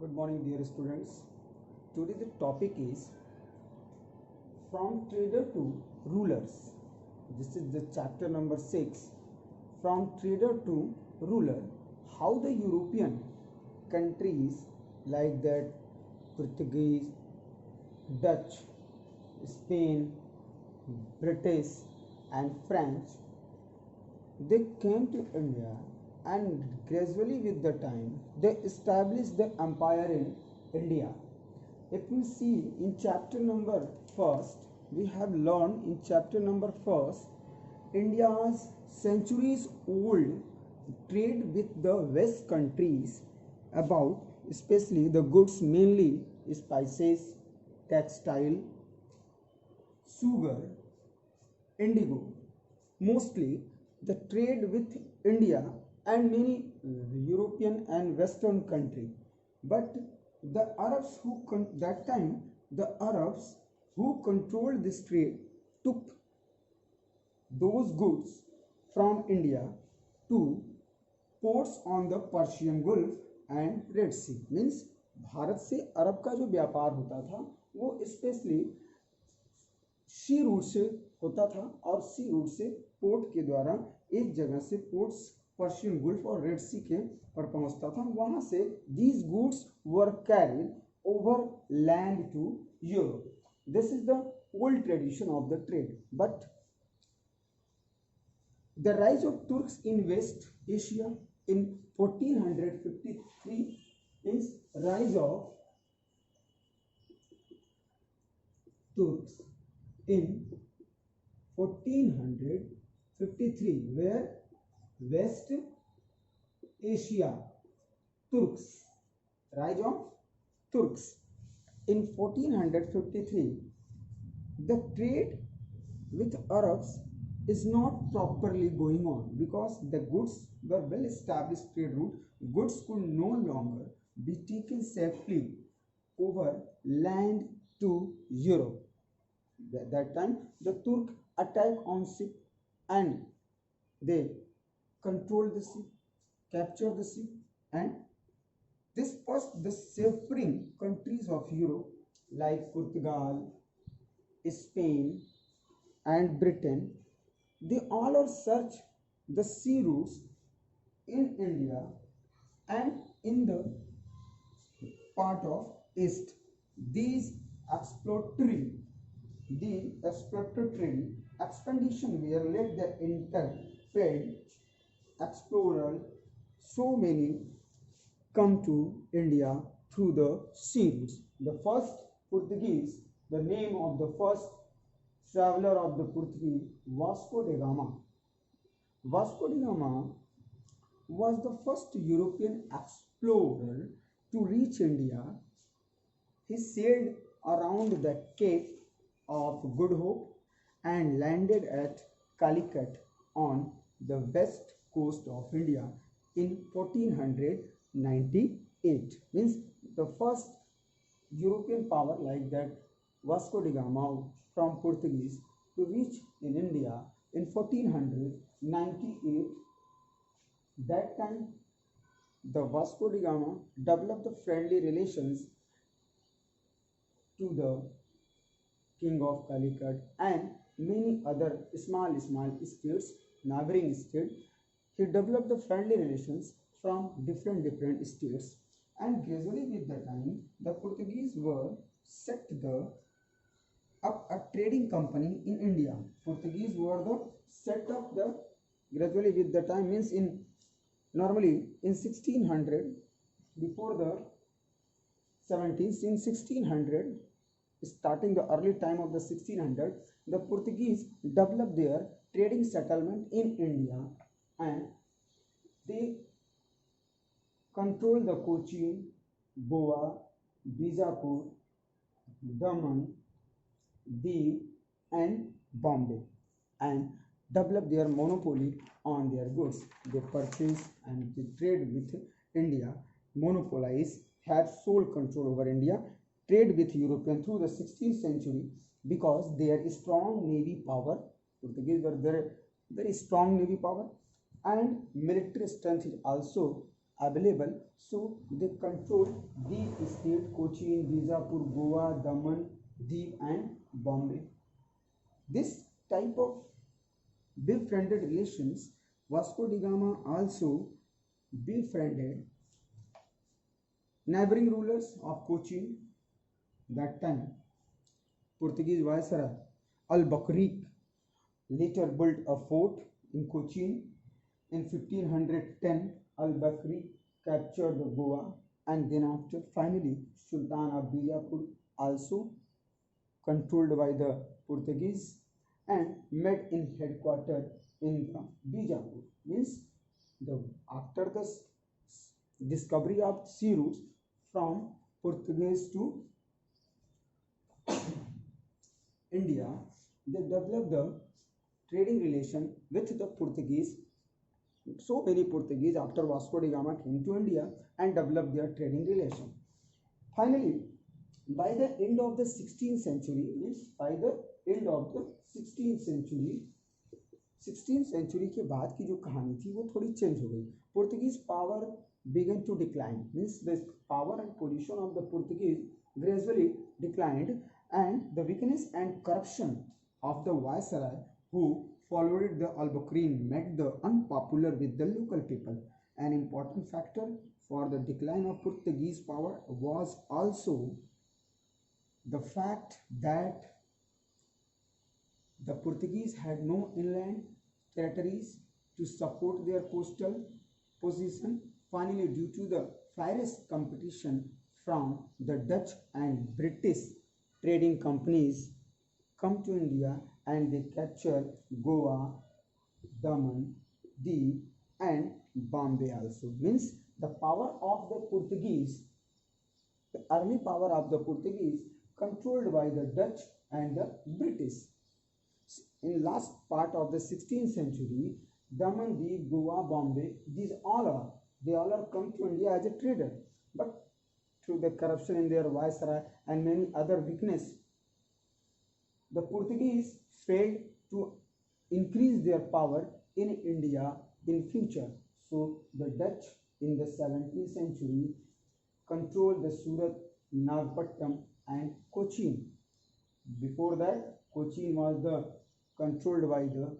Good morning, dear students. Today the topic is from trader to rulers. This is the chapter number 6. From trader to ruler, how the European countries like that Portuguese, Dutch, Spain, British and French, they came to India, and gradually with the time they established the empire in India. If we see in chapter number first, we have learned in chapter number first India's centuries old trade with the west countries about especially the goods, mainly spices, textile, sugar, indigo. Mostly the trade with India and many European and Western country. But the Arabs that time the Arabs who controlled this trade took those goods from India to ports on the Persian Gulf and Red Sea. Means Bharat से अरब का जो व्यापार होता था वो specially सी root से होता था और सी रूट से पोर्ट के द्वारा एक जगह से पोर्ट्स पर्शियन गुल्फ और रेड सी के पर पहुंचता था. वहां से these goods were carried over land to Europe. This is the old tradition of the trade. But the rise of Turks in West Asia in 1453 is rise of Turks in 1453, where West Asia Turks, rise of Turks in 1453. The trade with Arabs is not properly going on because the goods were well established trade route. Goods could no longer be taken safely over land to Europe. At that time, the Turk attacked on ship and they controlled the ship, captured the ship, and this was the suffering countries of Europe like Portugal, Spain, and Britain. They all are search the sea routes in India and in the part of East. These exploratory expedition were led the intrepid explorer. So many come to India through the sea routes. The first Portuguese, the name of the first traveler of the Portuguese, Vasco da Gama. Vasco da Gama was the first European explorer to reach India. He sailed around the Cape of Good Hope and landed at Calicut on the west coast of India in 1498. Means the first European power like that Vasco da Gama from Portuguese to reach in India in 1498. That time the Vasco da Gama developed the friendly relations to the King of Calicut and many other small states, neighboring states. He developed the friendly relations from different states, and gradually with the time the Portuguese were set up a trading company in India. Portuguese were the set up the gradually with the time, means in normally in 1600, before the 17th, in 1600, starting the early time of the 1600, the Portuguese developed their trading settlement in India and they controlled the Cochin, Goa, Bijapur, Daman, Diu and Bombay, and develop their monopoly on their goods. They purchase and they trade with India, monopolize, have sole control over India, trade with European through the 16th century because their strong navy power. Portuguese were very strong navy power and military strength is also available, so they controlled the state Cochin, Bijapur, Goa, Daman, Diu and Bombay. This type of befriended relations, Vasco da Gama also befriended neighboring rulers of Cochin. That time Portuguese viceroy Al-Bakrik later built a fort in Cochin. In 1510, Al-Bakrik captured Goa, and then after finally Sultan of Bijapur, also controlled by the Portuguese, and made in headquarters in the Bijapur. Means the after the discovery of sea routes from Portuguese to India, they developed the trading relation with the Portuguese. So many Portuguese after Vasco da Gama came to India and developed their trading relation. Finally, by the end of the 16th century, means by the end of the 16th century के बाद की जो कहानी थी वो थोड़ी change हो गई. Portuguese power began to decline, means the power and position of the Portuguese gradually declined, and the weakness and corruption of the viceroy who followed the Albuquerque made the unpopular with the local people. An important factor for the decline of Portuguese power was also the fact that the Portuguese had no inland territories to support their coastal position. Finally, due to the fierce competition from the Dutch and British trading companies come to India, and they capture Goa, Daman, Diu and Bombay also. Means the power of the Portuguese, the early power of the Portuguese controlled by the Dutch and the British. In last part of the 16th century, Daman, Diu, Goa, Bombay, they all are come to India as a trader, but through the corruption in their viceroy and many other weakness, the Portuguese failed to increase their power in India in future. So the Dutch in the 17th century controlled the Surat, Nagpattinam and Cochin. Before that, Cochin was controlled by the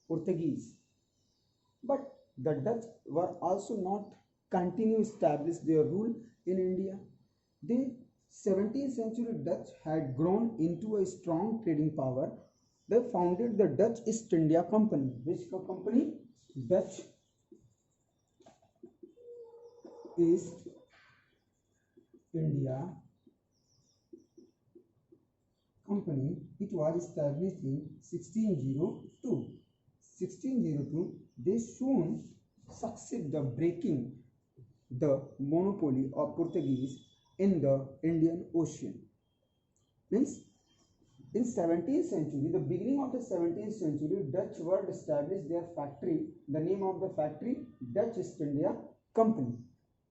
Portuguese. But the Dutch were also not continue establish their rule in India. The 17th century Dutch had grown into a strong trading power. They founded the Dutch East India Company. Which company? Dutch East India Company. It was established in 1602. 1602, they soon succeed the breaking the monopoly of Portuguese in the Indian Ocean. Means in 17th century, the beginning of the 17th century, Dutch were established their factory. The name of the factory, Dutch East India Company.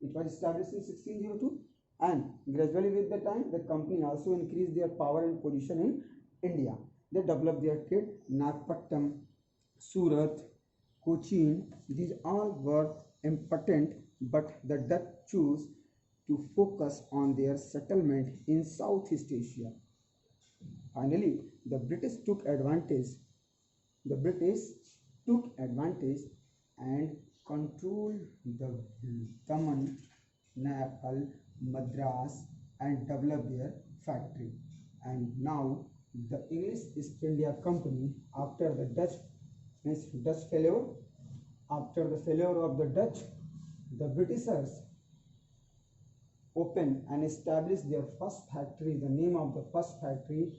It was established in 1602, and gradually with the time, the company also increased their power and position in India. They developed their trade. Nagpattinam, Surat, Cochin, these all were important, but the Dutch chose to focus on their settlement in Southeast Asia. Finally, the British took advantage. The British took advantage and controlled the Daman, Nepal, Madras, and developed their factory. And now the English East India Company, after the Dutch failure, after the failure of the Dutch, the Britishers opened and established their first factory. The name of the first factory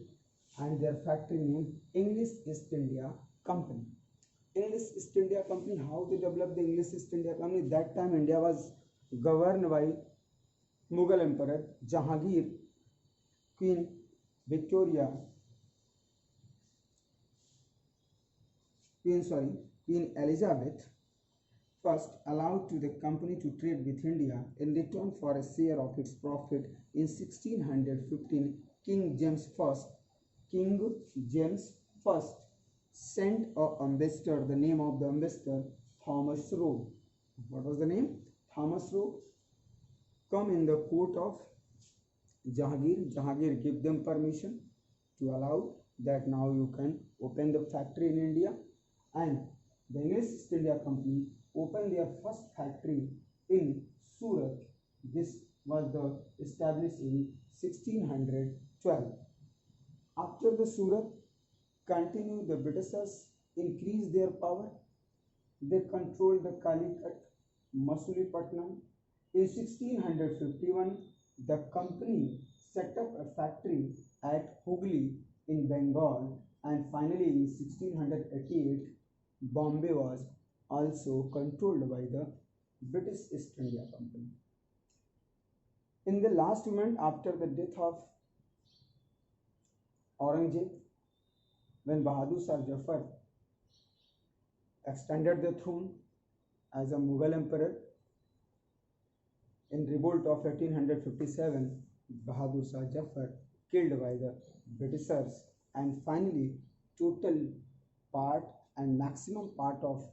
and their factory name, English East India Company. English East India Company, how they developed the English East India Company? That time India was governed by Mughal Emperor Jahangir, Queen Victoria, Queen Elizabeth first allowed to the company to trade with India in return for a share of its profit. In 1615, King James I sent an ambassador. The name of the ambassador, Thomas Roe. What was the name? Thomas Roe come in the court of Jahangir. Jahangir give them permission to allow that now you can open the factory in India, and the English East India Company opened their first factory in Surat. This was established in 1612. After the Surat continued, the Britishers increased their power. They controlled the Calicut, Masulipatam. In 1651, the company set up a factory at Hooghly in Bengal, and finally in 1688, Bombay was also controlled by the British East India Company. In the last moment after the death of Aurangzeb, when Bahadur Shah Zafar extended the throne as a Mughal emperor, in revolt of 1857, Bahadur Shah Zafar killed by the Britishers, and finally total part and maximum part of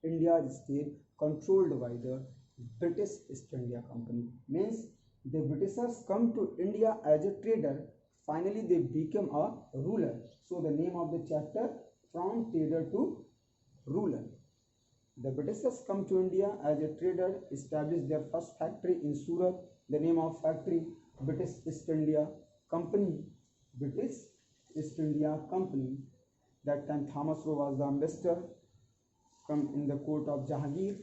India's state controlled by the British East India Company. Means the Britishers come to India as a trader, finally they become a ruler. So the name of the chapter, From Trader to Ruler. The Britishers come to India as a trader, established their first factory in Surat. The name of factory, British East India Company. British East India Company. That time Thomas Roe was the ambassador. Come in the court of Jahangir,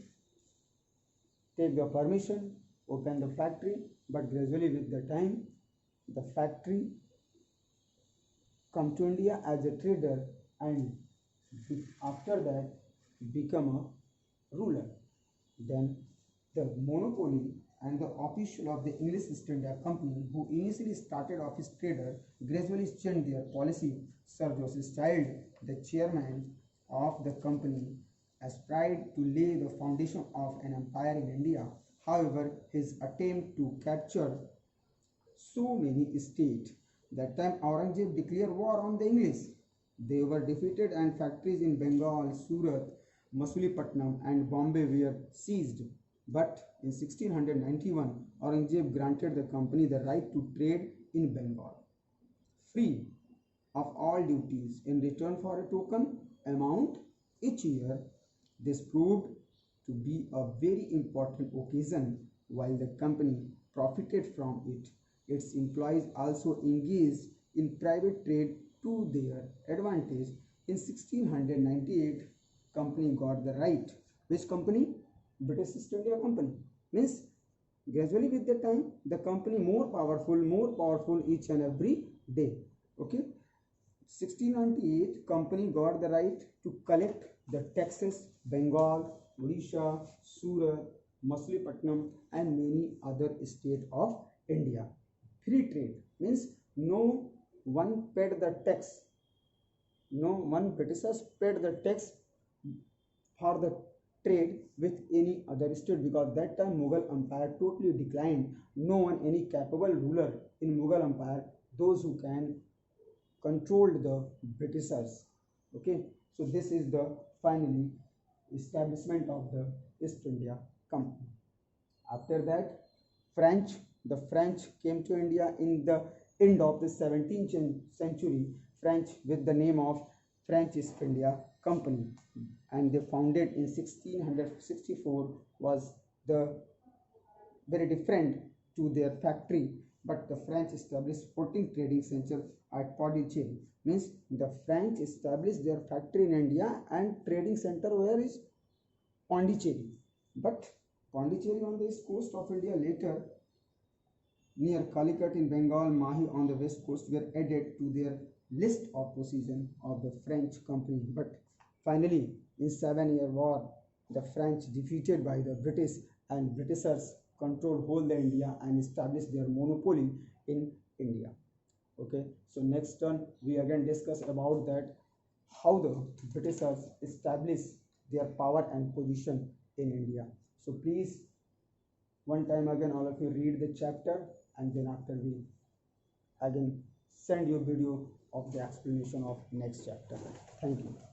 take the permission, open the factory, but gradually with the time, the factory come to India as a trader, and after that become a ruler. Then the monopoly and the official of the English East India Company, who initially started off as trader, gradually changed their policy. Sir Joseph Child, the chairman of the company, aspired to lay the foundation of an empire in India. However, his attempt to capture so many states, that time Aurangzeb declared war on the English. They were defeated, and factories in Bengal, Surat, Masulipatam and Bombay were seized. But in 1691, Aurangzeb granted the company the right to trade in Bengal, free of all duties, in return for a token amount each year. This proved to be a very important occasion. While the company profited from it, its employees also engaged in private trade to their advantage. In 1698, company got the right. Which company? British East India Company. Means gradually with the time, the company more powerful each and every day. Okay. 1698, company got the right to collect the taxes, Bengal, Odisha, Surat, Masulipatam and many other states of India. Free trade means no one paid the tax. No one Britishers paid the tax for the trade with any other state, because that time Mughal Empire totally declined. No one, any capable ruler in Mughal Empire, those who can control the Britishers. Okay, so this is the finally establishment of the East India Company. After that, the French came to India in the end of the 17th century. French with the name of French East India Company, and they founded in 1664, was the very different to their factory. But the French established 14 trading centers at Pondicherry. Means the French established their factory in India and trading center where is Pondicherry. But Pondicherry on the east coast of India, later near Calicut in Bengal, Mahi on the west coast were added to their list of possession of the French company. But finally, in 7-year war, the French defeated by the British, and Britishers controlled whole the India and established their monopoly in India. Okay, so next turn we again discuss about that how the Britishers established their power and position in India. So please, one time again, all of you read the chapter, and then after we again send you video of the explanation of next chapter. Thank you.